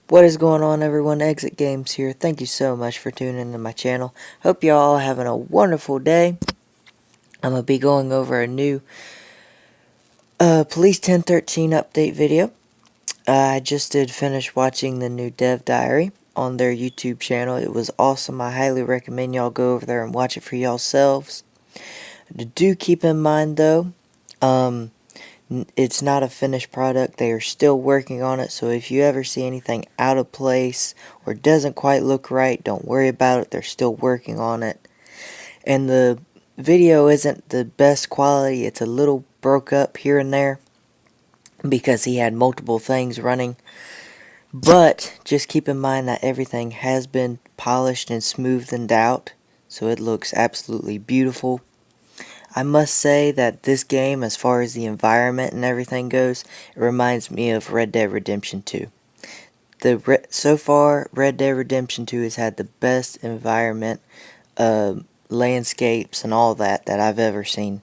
What is going on, everyone? Exit Games here. Thank you so much for tuning into my channel. Hope you all having a wonderful day. I'm going to be going over a new Police 1013 update video. I just did finish watching the new Dev Diary on their YouTube channel. It was awesome. I highly recommend y'all go over there and watch it for yourselves. Do keep in mind, though, it's not a finished product. They are still working on it, so if you ever see anything out of place or doesn't quite look right, don't worry about it. They're still working on it. And the video isn't the best quality. It's a little broke up here and there because he had multiple things running. But just keep in mind that everything has been polished and smoothed out, so it looks absolutely beautiful. I must say that this game, as far as the environment and everything goes, it reminds me of Red Dead Redemption 2. So far, Red Dead Redemption 2 has had the best environment, landscapes, and all that I've ever seen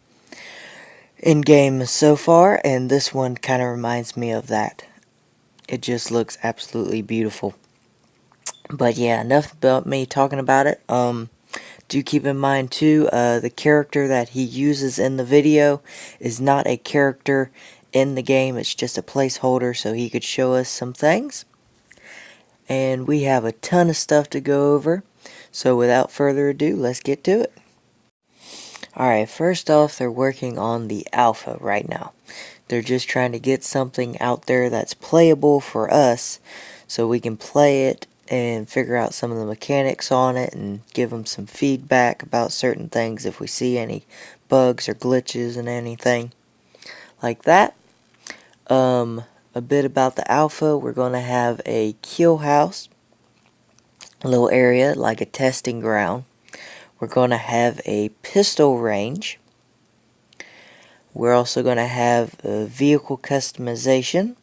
in games so far, and this one kind of reminds me of that. It just looks absolutely beautiful. But yeah, enough about me talking about it. Do keep in mind too, the character that he uses in the video is not a character in the game. It's just a placeholder so he could show us some things. And we have a ton of stuff to go over. So without further ado, let's get to it. Alright, first off, they're working on the alpha right now. They're just trying to get something out there that's playable for us so we can play it and figure out some of the mechanics on it and give them some feedback about certain things if we see any bugs or glitches and anything like that. A bit about the alpha, we're going to have a kill house, a little area like a testing ground. We're going to have a pistol range. We're also going to have a vehicle customization,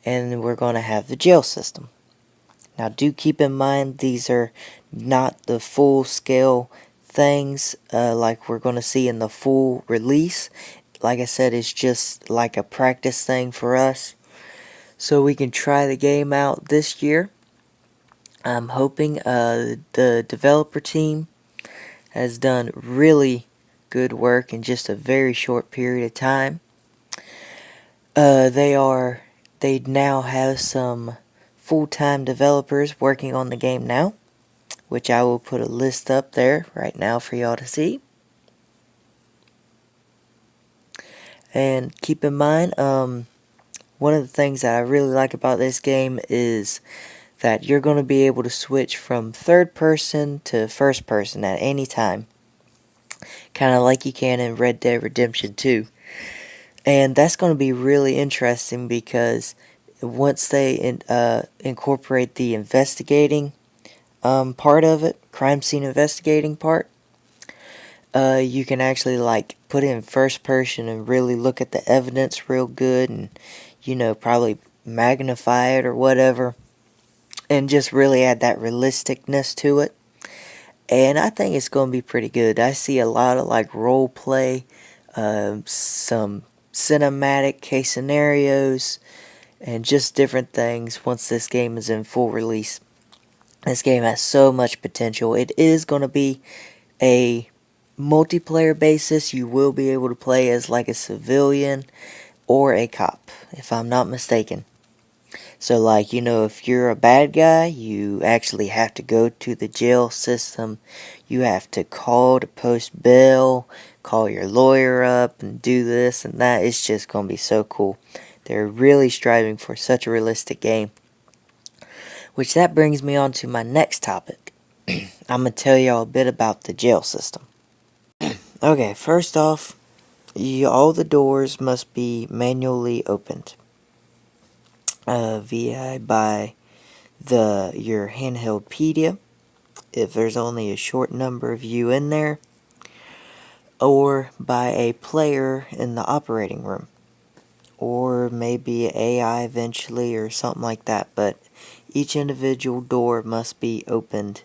and we're going to have the jail system. Now do keep in mind these are not the full scale things like we're going to see in the full release. Like I said, it's just like a practice thing for us so we can try the game out this year. I'm hoping the developer team has done really good work in just a very short period of time. They now have some full-time developers working on the game now, which I will put a list up there right now for y'all to see. And keep in mind, one of the things that I really like about this game is that you're going to be able to switch from third person to first person at any time, kind of like you can in Red Dead Redemption 2. And that's going to be really interesting because once they incorporate the investigating part of it, crime scene investigating part, you can actually like put it in first person and really look at the evidence real good and, you know, probably magnify it or whatever and just really add that realisticness to it. And I think it's going to be pretty good. I see a lot of like role play, some cinematic case scenarios, and just different things once this game is in full release. This game has so much potential. It is going to be a multiplayer basis. You will be able to play as like a civilian or a cop, if I'm not mistaken. So like, you know, if you're a bad guy, you actually have to go to the jail system. You have to call to post bail, call your lawyer up and do this and that. It's just going to be so cool. They're really striving for such a realistic game. Which that brings me on to my next topic. I'm going to tell y'all a bit about the jail system. Okay, first off, all the doors must be manually opened by your handheld pedia, if there's only a short number of you in there, or by a player in the operating room, or maybe AI eventually or something like that, but each individual door must be opened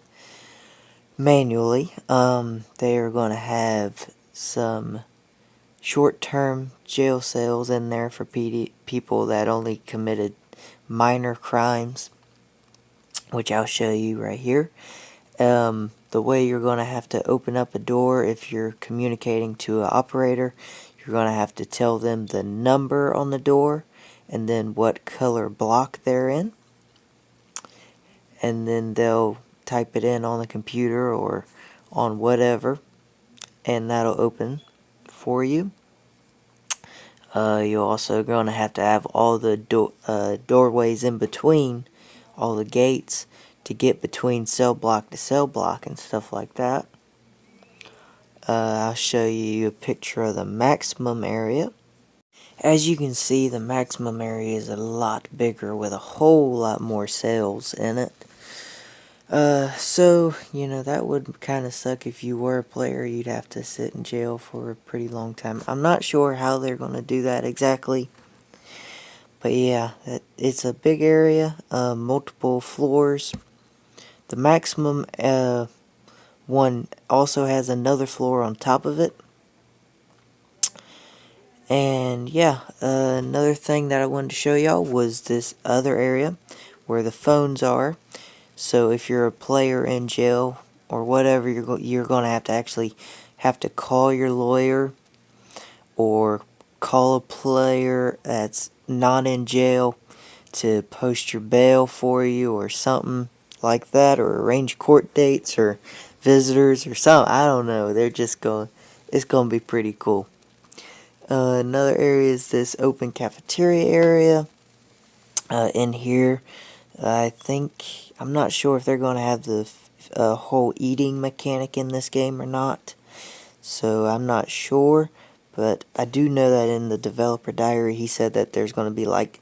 manually. They are going to have some short-term jail cells in there for people that only committed minor crimes, which I'll show you right here. The way you're going to have to open up a door if you're communicating to an operator, you're going to have to tell them the number on the door and then what color block they're in. And then they'll type it in on the computer or on whatever, and that'll open for you. You're also going to have all the doorways in between, all the gates, to get between cell block to cell block and stuff like that. I'll show you a picture of the maximum area. As you can see, the maximum area is a lot bigger with a whole lot more cells in it. So, you know, that would kind of suck if you were a player. You'd have to sit in jail for a pretty long time. I'm not sure how they're going to do that exactly. But yeah, it's a big area, multiple floors. The maximum one also has another floor on top of it. And yeah, another thing that I wanted to show y'all was this other area where the phones are. So if you're a player in jail or whatever, you're going to actually have to call your lawyer or call a player that's not in jail to post your bail for you or something like that, or arrange court dates or visitors or something. I don't know. It's going to be pretty cool. Another area is this open cafeteria area. In here, I'm not sure if they're going to have the whole eating mechanic in this game or not. So I'm not sure, but I do know that in the developer diary he said that there's going to be like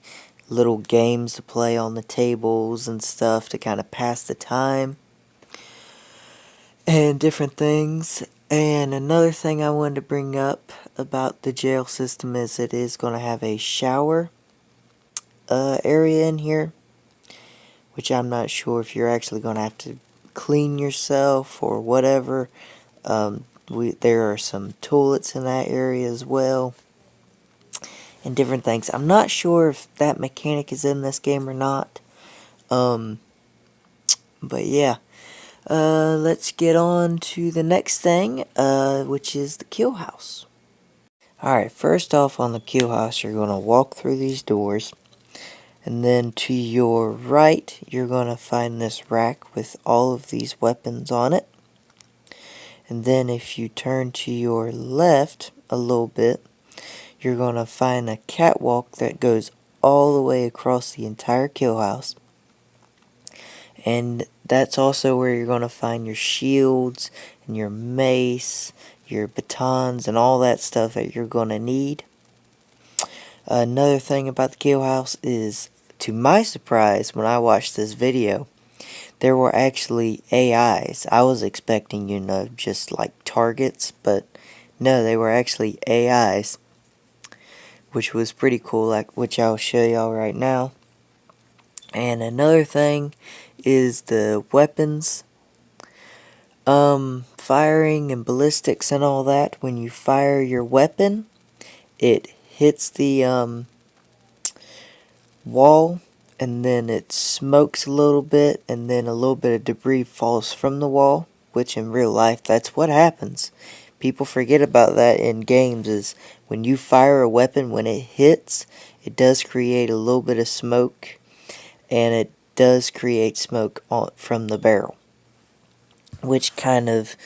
little games to play on the tables and stuff to kind of pass the time and different things. And another thing I wanted to bring up about the jail system is it is going to have a shower area in here, which I'm not sure if you're actually going to have to clean yourself or whatever. There are some toilets in that area as well, and different things. I'm not sure if that mechanic is in this game or not. But yeah, let's get on to the next thing, which is the kill house. Alright, first off on the kill house, you're going to walk through these doors. And then to your right, you're going to find this rack with all of these weapons on it. And then if you turn to your left a little bit, you're going to find a catwalk that goes all the way across the entire kill house. And that's also where you're going to find your shields and your mace, your batons, and all that stuff that you're going to need. Another thing about the kill house is, to my surprise, when I watched this video, there were actually AIs. I was expecting, you know, just like targets, but no, they were actually AIs, which was pretty cool, which I'll show y'all right now. And another thing is the weapons, firing and ballistics and all that. When you fire your weapon, it hits the wall, and then it smokes a little bit, and then a little bit of debris falls from the wall, which in real life, that's what happens. People forget about that in games, is when you fire a weapon, when it hits, it does create a little bit of smoke, and it does create smoke from the barrel, which kind of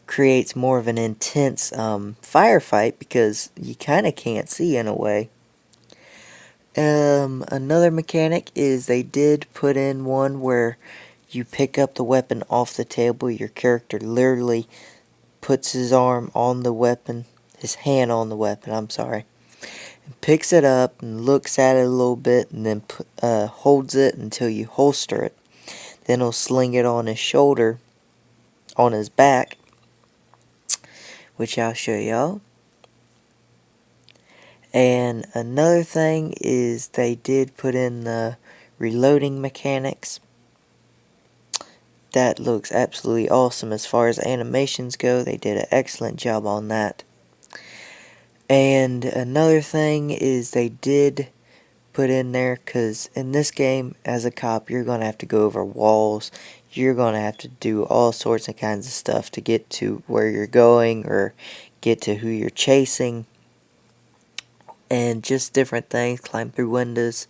creates more of an intense firefight, because you kind of can't see in a way. Another mechanic is they did put in one where you pick up the weapon off the table. Your character literally puts his arm on the weapon, his hand on the weapon, I'm sorry, and picks it up and looks at it a little bit, and then holds it until you holster it. Then he'll sling it on his shoulder, on his back, which I'll show y'all. And another thing is they did put in the reloading mechanics. That looks absolutely awesome. As far as animations go, they did an excellent job on that. And another thing is they did put in there, because in this game, as a cop, you're going to have to go over walls. You're going to have to do all sorts of kinds of stuff to get to where you're going or get to who you're chasing. And just different things, climb through windows.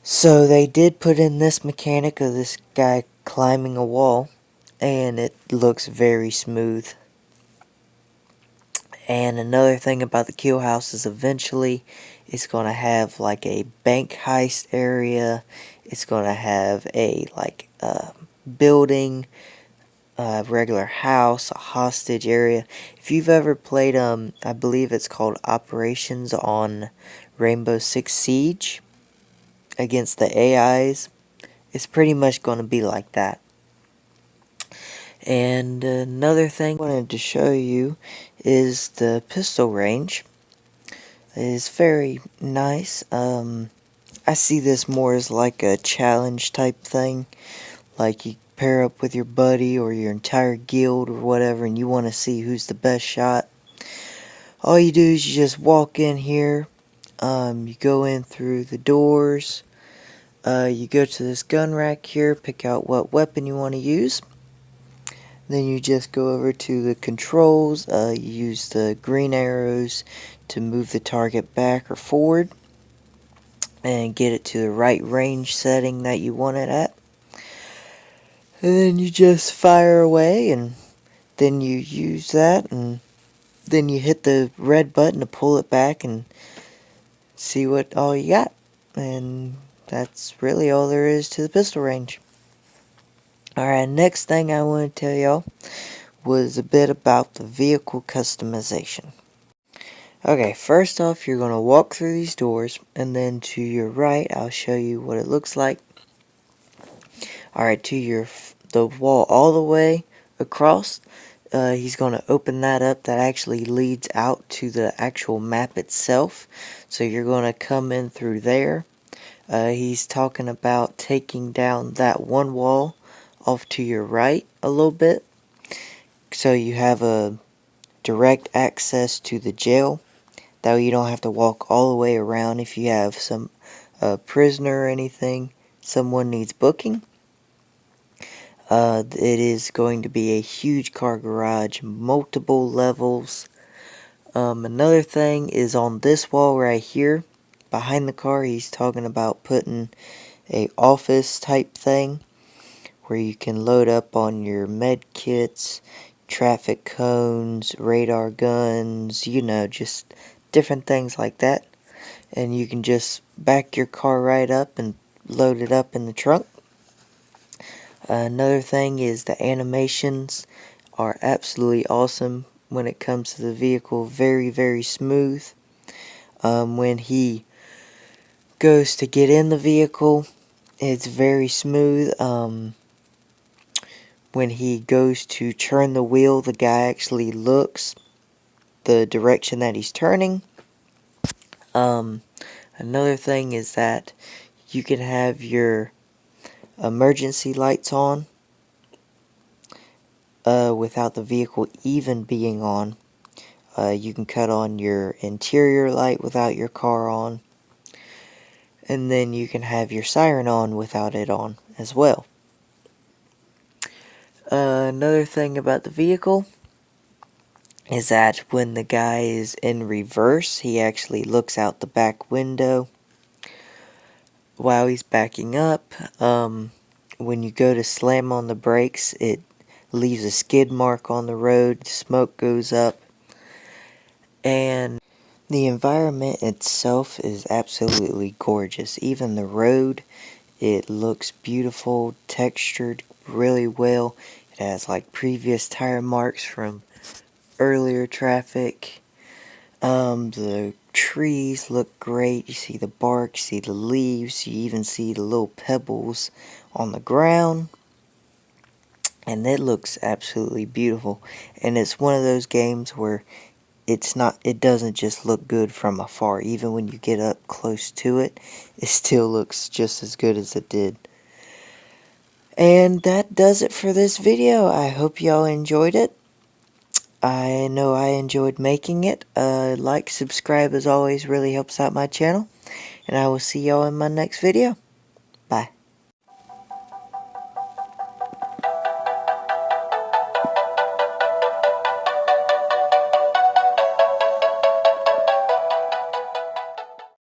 So they did put in this mechanic of this guy climbing a wall, and it looks very smooth. And another thing about the Kill House is eventually it's going to have like a bank heist area. It's going to have a building, a regular house, a hostage area. If you've ever played, I believe it's called Operations on Rainbow Six Siege against the AIs, it's pretty much going to be like that. And another thing I wanted to show you is the pistol range. It is very nice. I see this more as like a challenge type thing. Like you pair up with your buddy or your entire guild or whatever, and you want to see who's the best shot. All you do is you just walk in here. You go in through the doors. You go to this gun rack here, pick out what weapon you want to use. Then you just go over to the controls. You use the green arrows to move the target back or forward and get it to the right range setting that you want it at. And then you just fire away, and then you use that, and then you hit the red button to pull it back and see what all you got. And that's really all there is to the pistol range. Alright, next thing I want to tell y'all was a bit about the vehicle customization. Okay, first off, you're going to walk through these doors, and then to your right, I'll show you what it looks like. Alright, to the wall all the way across, he's going to open that up. That actually leads out to the actual map itself. So you're going to come in through there. He's talking about taking down that one wall off to your right a little bit, so you have a direct access to the jail. That way you don't have to walk all the way around if you have some prisoner or anything someone needs booking. It is going to be a huge car garage, multiple levels. Another thing is on this wall right here behind the car, he's talking about putting a office type thing where you can load up on your med kits, traffic cones, radar guns, you know, just different things like that. And you can just back your car right up and load it up in the trunk. Another thing is the animations are absolutely awesome when it comes to the vehicle. Very, very smooth. When he goes to get in the vehicle, it's very smooth. When he goes to turn the wheel, the guy actually looks the direction that he's turning. Another thing is that you can have your emergency lights on without the vehicle even being on. You can cut on your interior light without your car on. And then you can have your siren on without it on as well. Another thing about the vehicle is that when the guy is in reverse, he actually looks out the back window while he's backing up. When you go to slam on the brakes, it leaves a skid mark on the road, smoke goes up, and the environment itself is absolutely gorgeous. Even the road, it looks beautiful, textured really well. It has like previous tire marks from earlier traffic. The trees look great. You see the bark, you see the leaves, you even see the little pebbles on the ground. And it looks absolutely beautiful. And it's one of those games where it doesn't just look good from afar. Even when you get up close to it, it still looks just as good as it did. And that does it for this video. I hope y'all enjoyed it. I know I enjoyed making it. Like, subscribe as always really helps out my channel. And I will see y'all in my next video. Bye.